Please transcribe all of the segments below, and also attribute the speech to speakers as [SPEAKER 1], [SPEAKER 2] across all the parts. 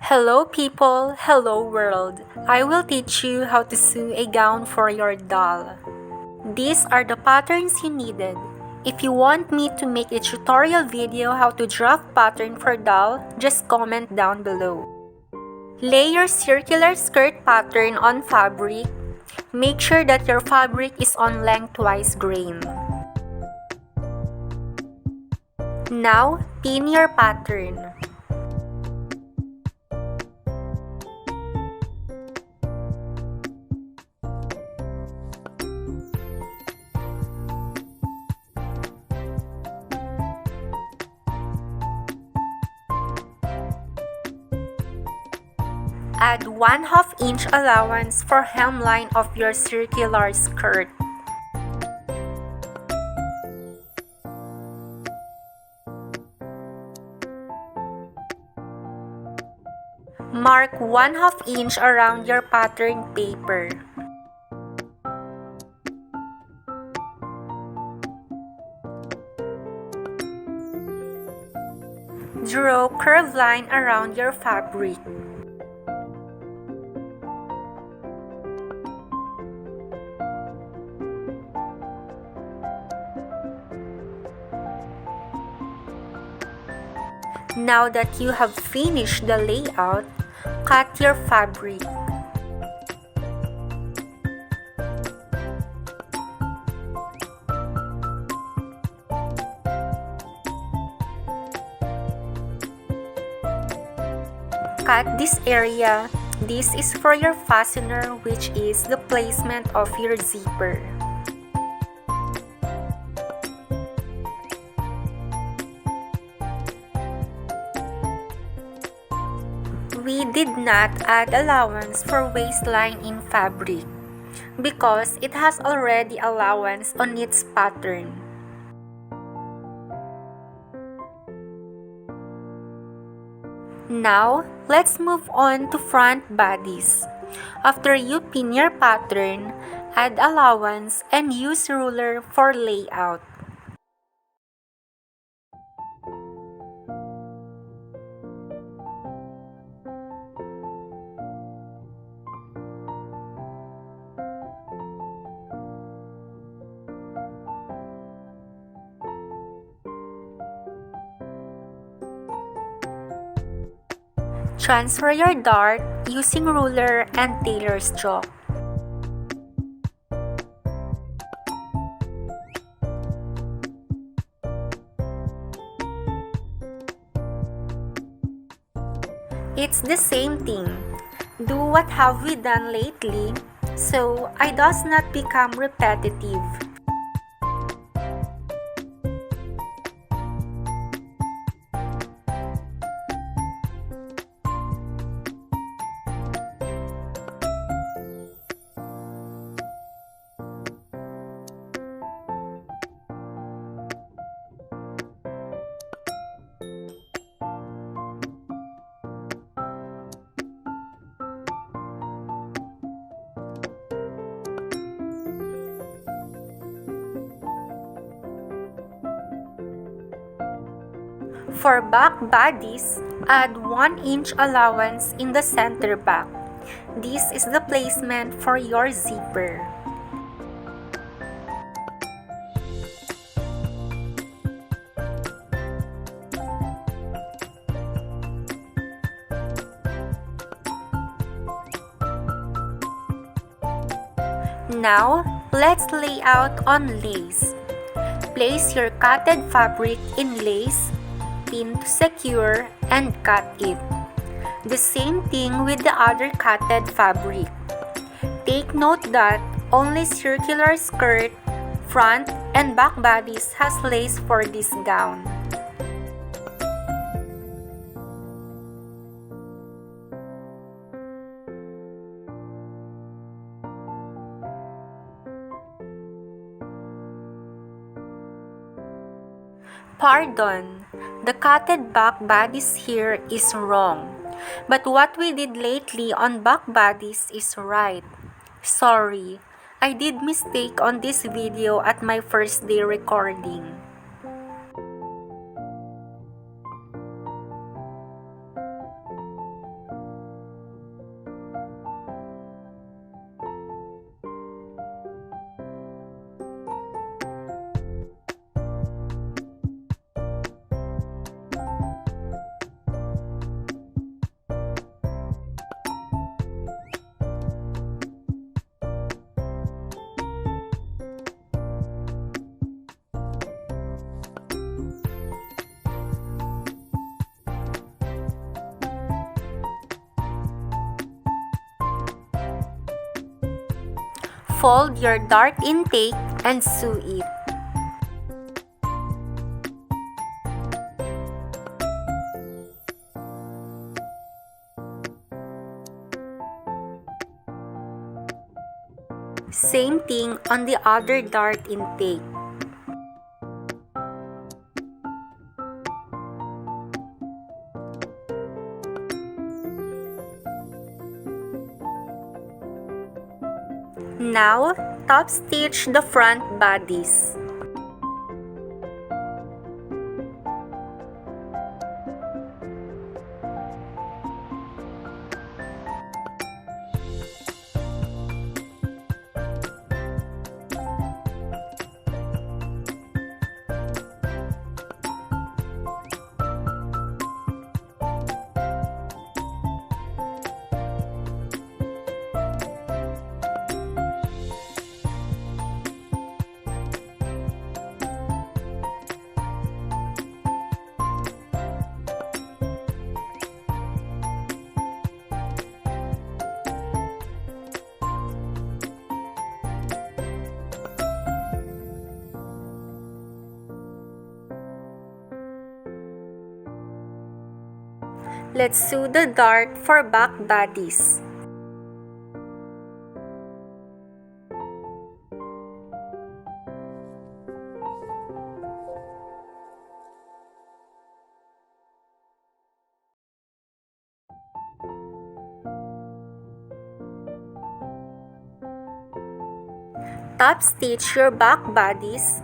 [SPEAKER 1] Hello people, hello world. I will teach you how to sew a gown for your doll. These are the patterns you needed. If you want me to make a tutorial video how to draft pattern for doll, just comment down below. Lay your circular skirt pattern on fabric. Make sure that your fabric is on lengthwise grain. Now, pin your pattern. Add 1/2 inch allowance for hemline of your circular skirt. Mark 1/2 inch around your pattern paper. Draw curved line around your fabric. Now that you have finished the layout, cut your fabric. Cut this area. This is for your fastener, which is the placement of your zipper. We did not add allowance for waistline in fabric because it has already allowance on its pattern. Now, let's move on to front bodice. After you pin your pattern, add allowance and use ruler for layout. Transfer your dart using ruler and tailor's chalk. It's the same thing. Do what have we done lately, so it does not become repetitive. For back bodies, add 1 inch allowance in the center back. This is the placement for your zipper. Now, let's lay out on lace. Place your cutted fabric in lace, pin to secure, and cut it. The same thing with the other cutted fabric. Take note that only circular skirt, front, and back bodies has lace for this gown. Pardon, the cutted back bodice here is wrong, but what we did lately on back bodice is right. Sorry, I did mistake on this video at my first day recording. Fold your dart intake and sew it. Same thing on the other dart intake. Now, top stitch the front bodice. Let's sew the dart for back bodice. Top stitch your back bodice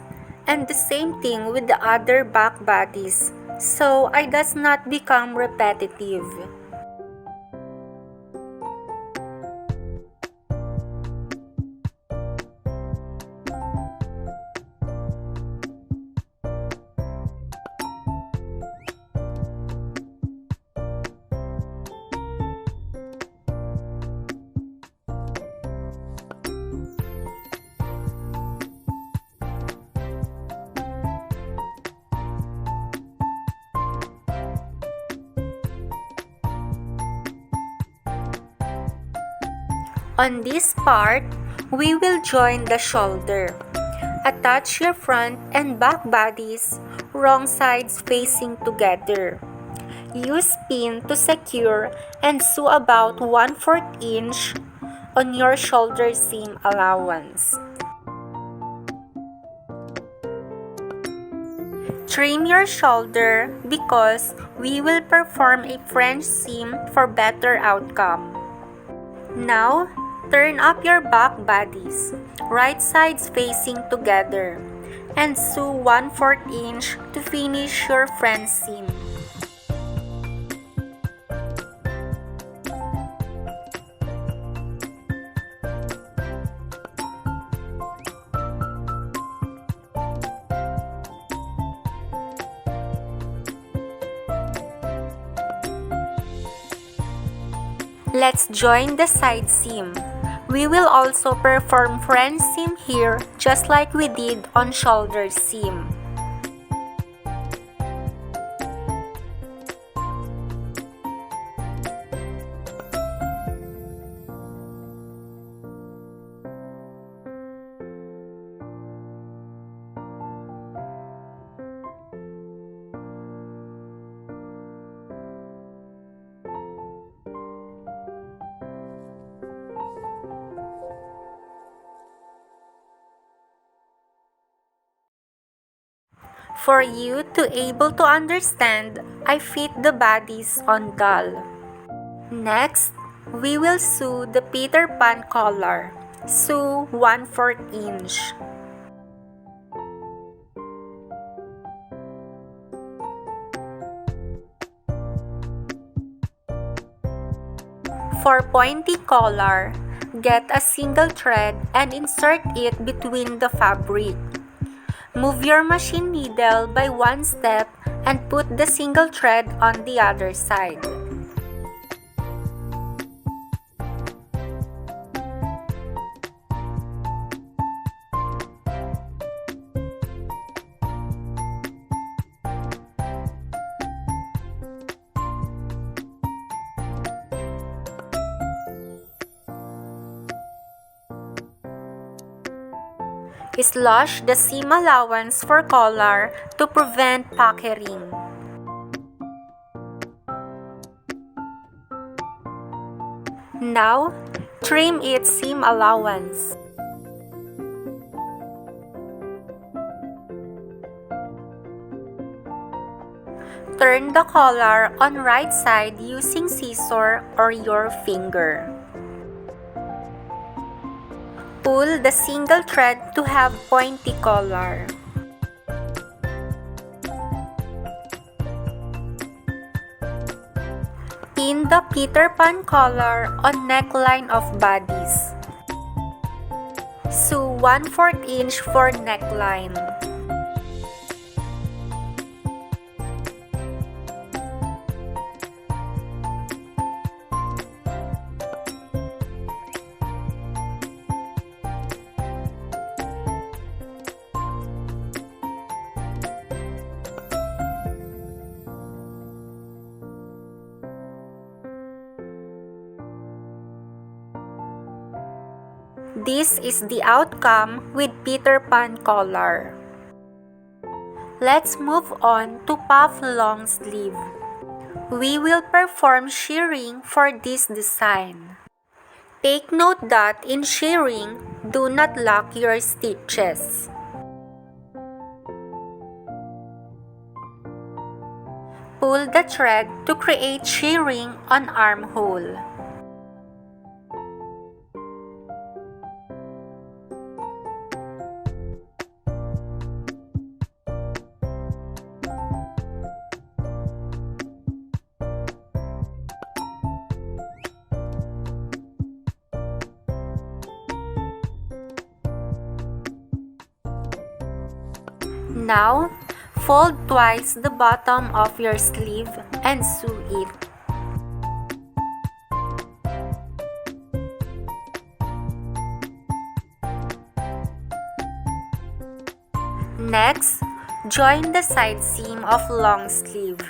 [SPEAKER 1] and the same thing with the other back bodice so it does not become repetitive. On this part, we will join the shoulder. Attach your front and back bodies, wrong sides facing together. Use pin to secure and sew about 1/4 inch on your shoulder seam allowance. Trim your shoulder because we will perform a French seam for better outcome. Now, turn up your back bodies, right sides facing together, and sew 1/4 inch to finish your front seam. Let's join the side seam. We will also perform French seam here just like we did on shoulder seam. For you to able to understand, I fit the bodies on doll. Next, we will sew the Peter Pan collar. Sew 1/4 inch. For pointy collar, get a single thread and insert it between the fabric. Move your machine needle by 1 step and put the single thread on the other side. Slush the seam allowance for collar to prevent puckering. Now, trim its seam allowance. Turn the collar on right side using scissor or your finger. Pull the single thread to have pointy collar. Pin the Peter Pan collar on neckline of bodice. Sew 1/4 inch for neckline. This is the outcome with Peter Pan collar. Let's move on to puff long sleeve. We will perform shirring for this design. Take note that in shirring, do not lock your stitches. Pull the thread to create shirring on armhole. Now, fold twice the bottom of your sleeve and sew it. Next, join the side seam of long sleeve.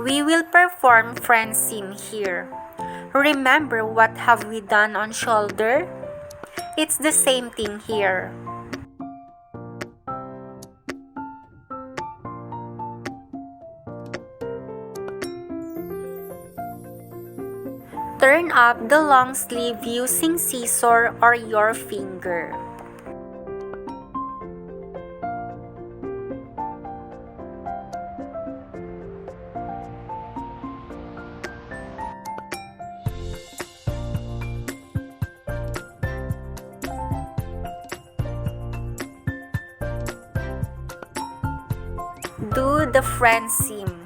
[SPEAKER 1] We will perform front seam here. Remember what have we done on shoulder? It's the same thing here. Turn up the long sleeve using scissor or your finger. Do the front seam.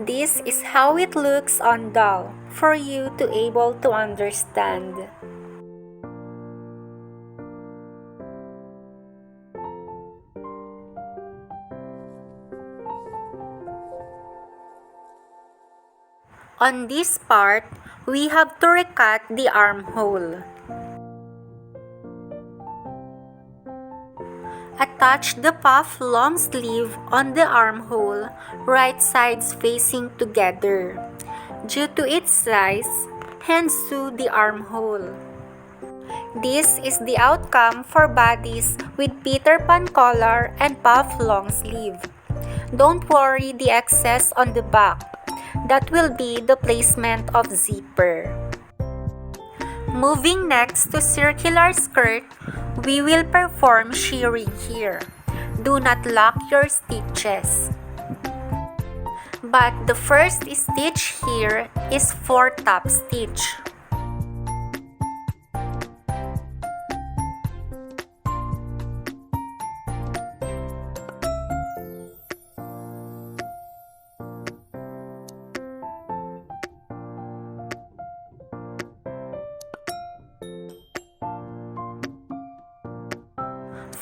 [SPEAKER 1] This is how it looks on doll for you to able to understand. On this part, we have to recut the armhole. Attach the puff long sleeve on the armhole, right sides facing together. Due to its size, hand sew the armhole. This is the outcome for bodice with Peter Pan collar and puff long sleeve. Don't worry the excess on the back. That will be the placement of zipper. Moving next to circular skirt, we will perform shirring here. Do not lock your stitches. But the first stitch here is for top stitch.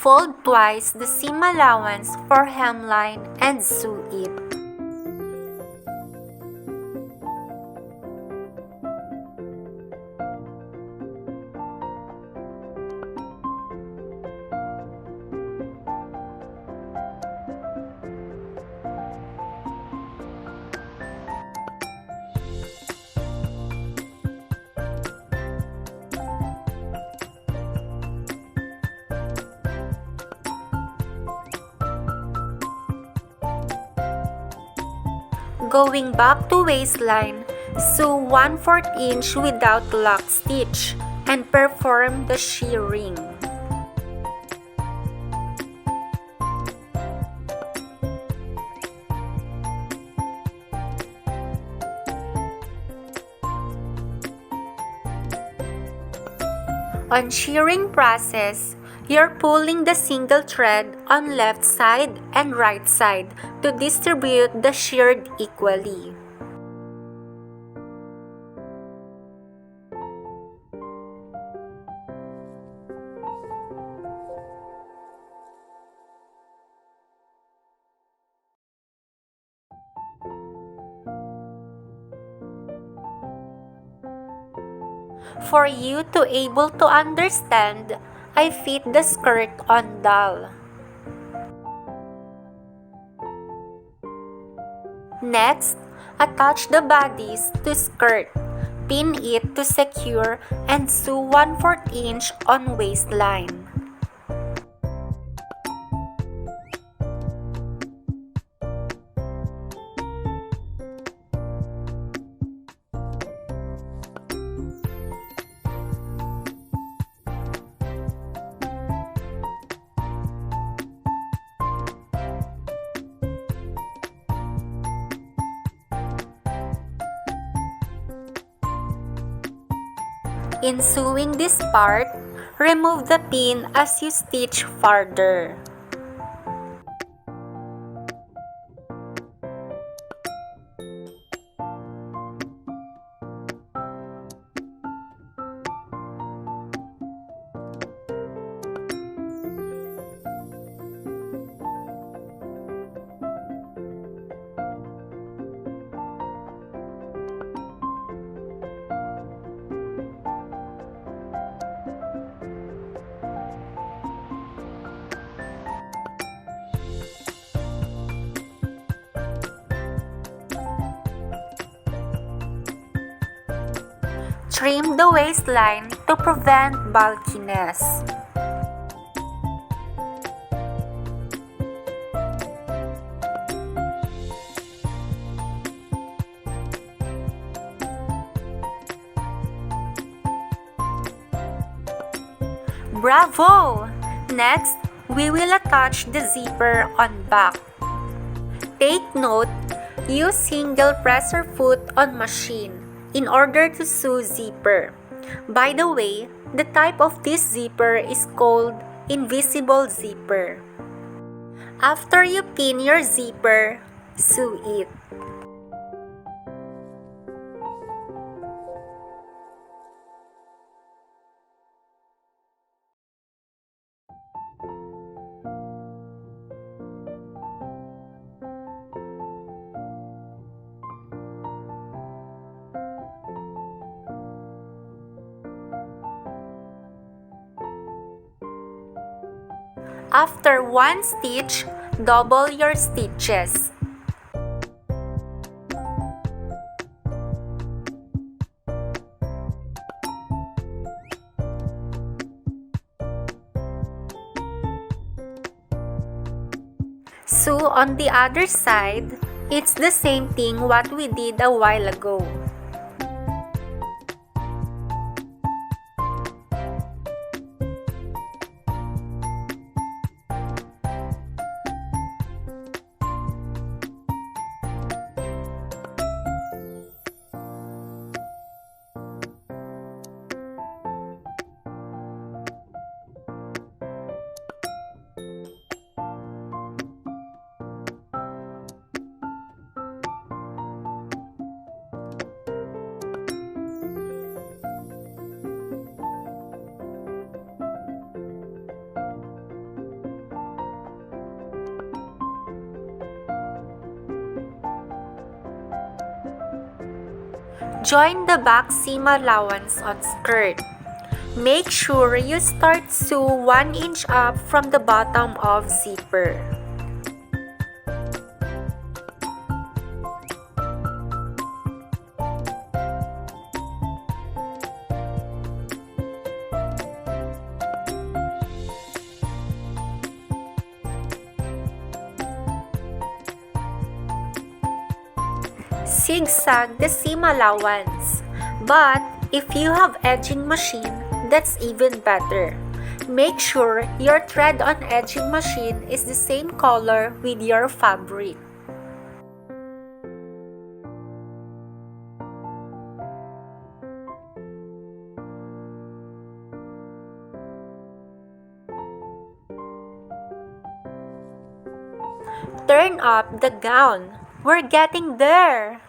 [SPEAKER 1] Fold twice the seam allowance for hemline and sew it. Going back to waistline, sew 1/4 inch without lock stitch and perform the shirring. On shirring process, you're pulling the single thread on left side and right side to distribute the shirred equally. For you to able to understand, I fit the skirt on doll. Next, attach the bodice to skirt. Pin it to secure and sew 1/4 inch on waistline. In sewing this part, remove the pin as you stitch farther. Trim the waistline to prevent bulkiness. Bravo! Next, we will attach the zipper on back. Take note, use single presser foot on machine in order to sew zipper. By the way, the type of this zipper is called invisible zipper. After you pin your zipper, sew it. After one stitch, double your stitches. Sew on the other side. It's the same thing what we did a while ago. Join the back seam allowance on skirt. Make sure you start sew 1 inch up from the bottom of zipper. Zigzag the seam allowance, but if you have edging machine, that's even better. Make sure your thread on edging machine is the same color with your fabric. Turn up the gown. We're getting there!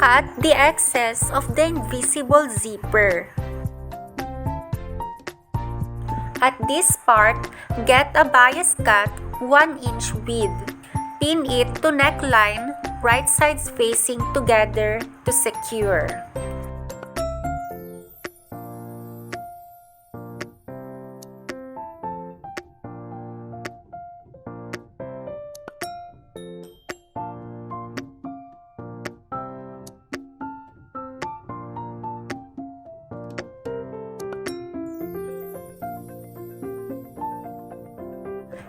[SPEAKER 1] Cut the excess of the invisible zipper. At this part, get a bias cut 1 inch width. Pin it to neckline, right sides facing together to secure.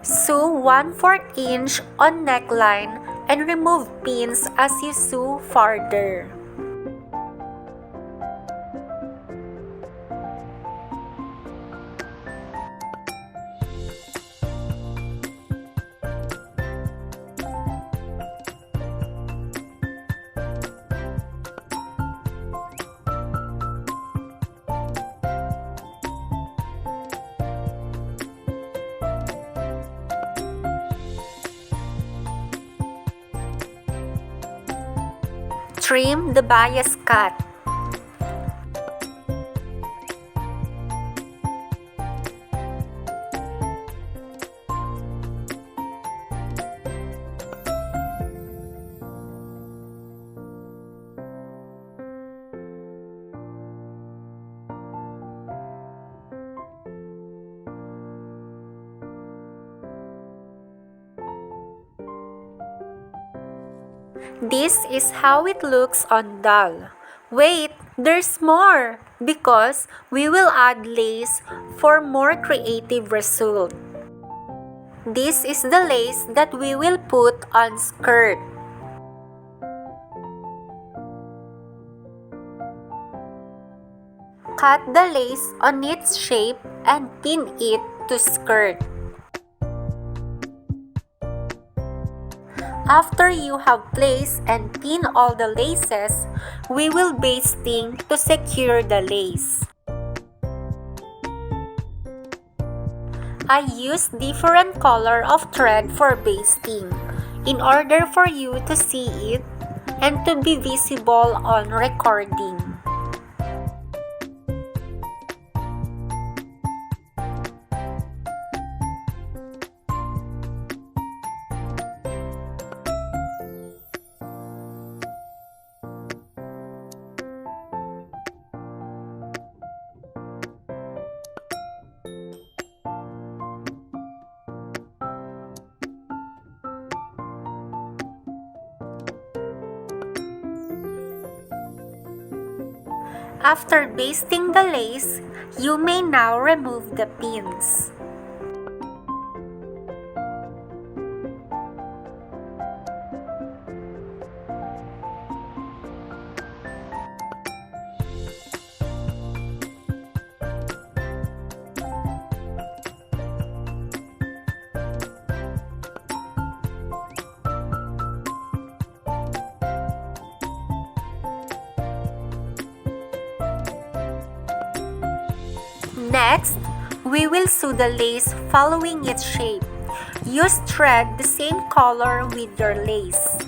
[SPEAKER 1] Sew 1/4 inch on neckline and remove pins as you sew farther. Trim the bias cut. This is how it looks on doll. Wait, there's more! Because we will add lace for more creative result. This is the lace that we will put on skirt. Cut the lace on its shape and pin it to skirt. After you have placed and pinned all the laces, we will basting to secure the lace. I use different color of thread for basting in order for you to see it and to be visible on recording. After basting the lace, you may now remove the pins. Next, we will sew the lace following its shape. Use thread the same color with your lace.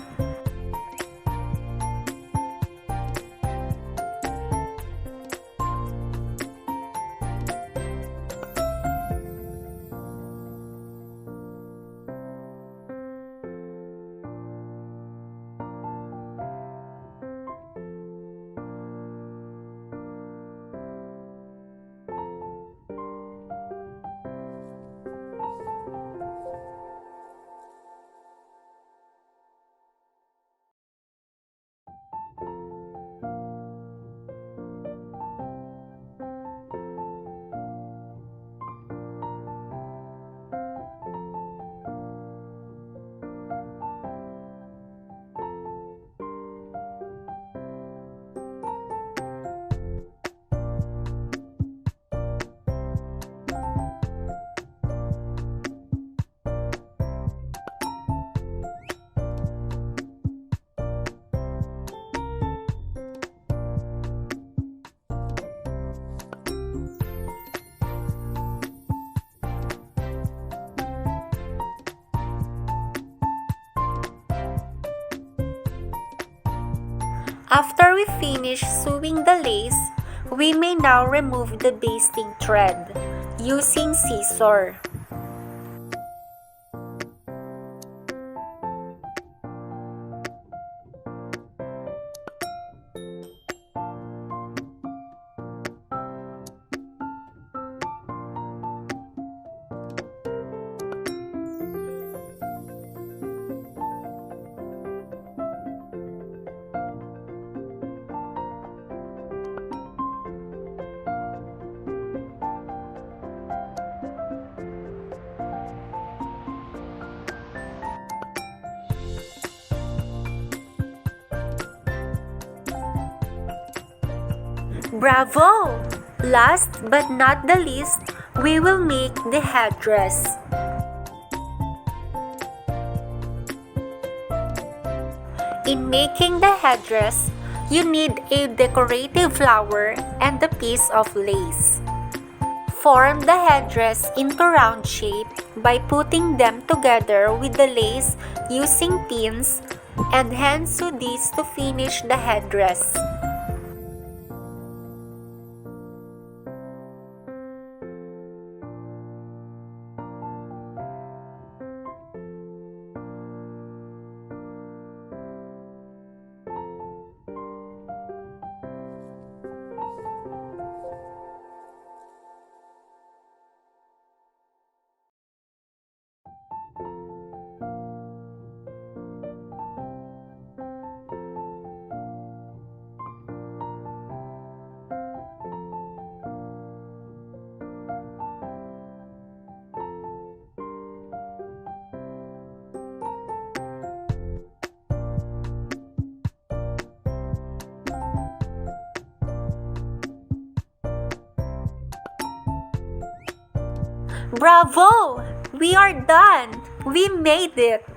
[SPEAKER 1] After we finish sewing the lace, we may now remove the basting thread using scissors. Bravo! Last but not the least, we will make the headdress. In making the headdress, you need a decorative flower and a piece of lace. Form the headdress into round shape by putting them together with the lace using pins and hand sew these to finish the headdress. Bravo! We are done! We made it!